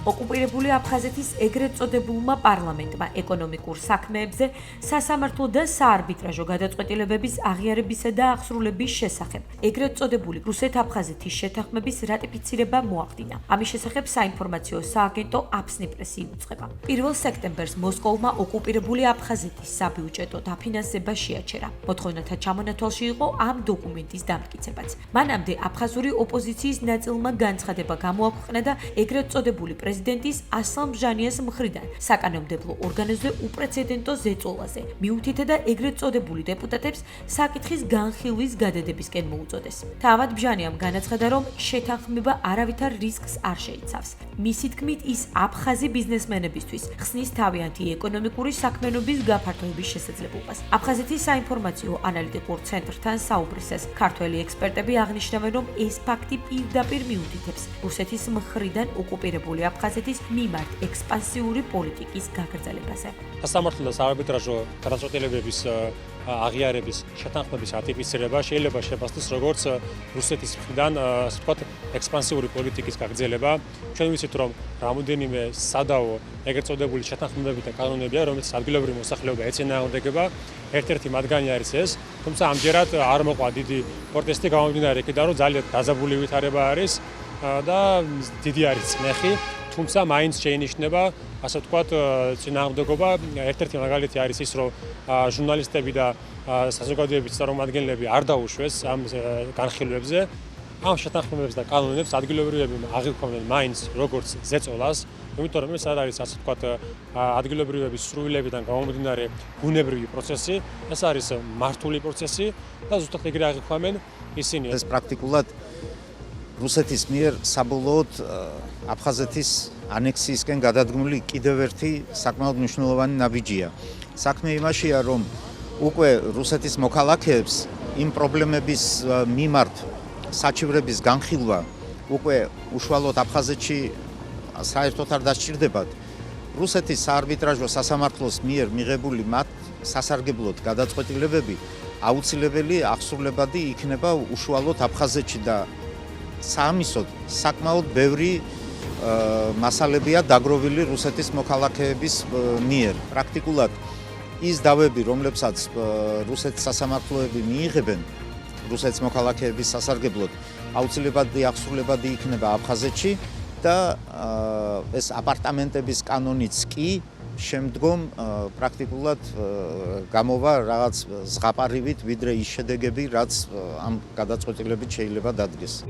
ოკუპირებული აფხაზეთის ეგრეთ წოდებულმა პარლამენტმა ეკონომიკურ საქმეებზე სასამართლო და საარბიტრაჟო გადაწყვეტილებების აღიარებისა და აღსრულების შესახებ ეგრეთ წოდებული რუსეთ-აფხაზეთის შეთანხმების რატიფიცირება მოახდინა. ამის შესახებ საინფორმაციო სააგენტო აფსნიპრესი იუწყება. 1 სექტემბერს მოსკოვმა ოკუპირებული აფხაზეთის საბიუჯეტო დაფინანსება შეაჩერა. მოთხოვნათა ჩამონათვალში იყო ამ დოკუმენტის დამტკიცებაც. მანამდე აფხაზური ოპოზიციის ნაწილმა განცხადება გამოაქვეყნა და ეგრეთ წოდებული პრეზიდენტის ასლან ბჟანიას მხრიდან საკანონმდებლო ორგანოზე უპრეცედენტო ზეწოლაზე მიუთითა და ეგრეთ წოდებული დეპუტატებს საკითხის განხილვის გადადებისკენ მოუწოდეს. თავად ბჟანიამ განაცხადა, რომ შეთანხმება არავითარ რისკს არ შეიცავს. მისი თქმით, ის აფხაზი ბიზნესმენებისთვის ხსნის თავიანთი ეკონომიკური საქმიანობის გაფართოების შესაძლებლობას. აფხაზეთის საინფორმაციო ანალიტიკურ ცენტრთან საუბრისას ქართველი ექსპერტები აღნიშნავენ, რომ ეს ფაქტი პირდაპირ მიუთითებს რუსეთის მხრიდან ოკუპირებული აფხაზეთის მიმართ ექსპანსიური პოლიტიკის გაგრძელებაზე. სასამართლო და საარბიტრაჟო გადაწყვეტილებების აღიარების შეთანხმების რატიფიცირება შეიძლება შეფასდეს როგორც რუსეთის მხრიდან ექსპანსიური პოლიტიკის გაგრძელება. ჩვენ ვიცით, რომ რამოდენიმე სადავო ეგრეთ წოდებული შეთანხმებები და კანონებია, რომელიც ადგილობრივი მოსახლეობა ეწინააღმდეგება. ერთ-ერთი მათგანი არის ეს, თუმცა ამჯერად არ მოყვა დიდი პროტესტი გამომდინარე იქიდან, რომ ძალიან დაძაბული ვითარება არის და დიდი არის წნეხი, თუმცა მაინც შეინიშნება, ასე ვთქვათ, წინააღმდეგობა. ერთ-ერთი მაგალითი არის ის, რომ ჟურნალისტები და საზოგადოების წარმომადგენლები არ დაუშვეს ამ განხილვებზე. ამ შეთანხმებებს და კანონებს ადგილობრივები აღიქვამენ მაინც როგორც ზეწოლას, იმიტომ რომ ეს არ არის, ასე ვთქვათ, ადგილობრივების სრულილებიდან გამომდინარე ბუნებრივი პროცესი, ეს არის მართული პროცესი და ზუსტად ეგრე აღიქვამენ ისინი. ეს პრაქტიკულად რუსეთის მიერ საბოლოოდ აფხაზეთის ანექსიისკენ გადადგმული კიდევ ერთი საკმაოდ მნიშვნელოვანი ნაბიჯია. საქმე იმაშია, რომ უკვე რუსეთის მოქალაქეებს იმ პრობლემების მიმართ საჩივრების განხილვა უკვე უშუალოდ აფხაზეთში საერთოდ არ დასჭირდებათ. რუსეთის საარბიტრაჟო სასამართლოს მიერ მიღებული მათ სასარგებლოდ გადაწყვეტილებები აუცილებელი აღსრულებადი იქნება უშუალოდ აფხაზეთში და საამისოდ საკმაოდ ბევრი მასალებია დაგროვილი რუსეთის მოქალაქეების მიერ. პრაქტიკულად ის დავები, რომლებსაც რუსეთის სასამართლოები მიიღებენ რუსეთის მოქალაქეების სასარგებლოდ, აუცილებელი აღსრულებადი იქნება აფხაზეთში და ეს აპარტამენტების კანონიც კი შემდგომ პრაქტიკულად გამოვა რაღაც ზღაპარივით, ვიდრე ის შედეგები, რაც ამ გადაწყვეტილებით შეიძლება დადგეს.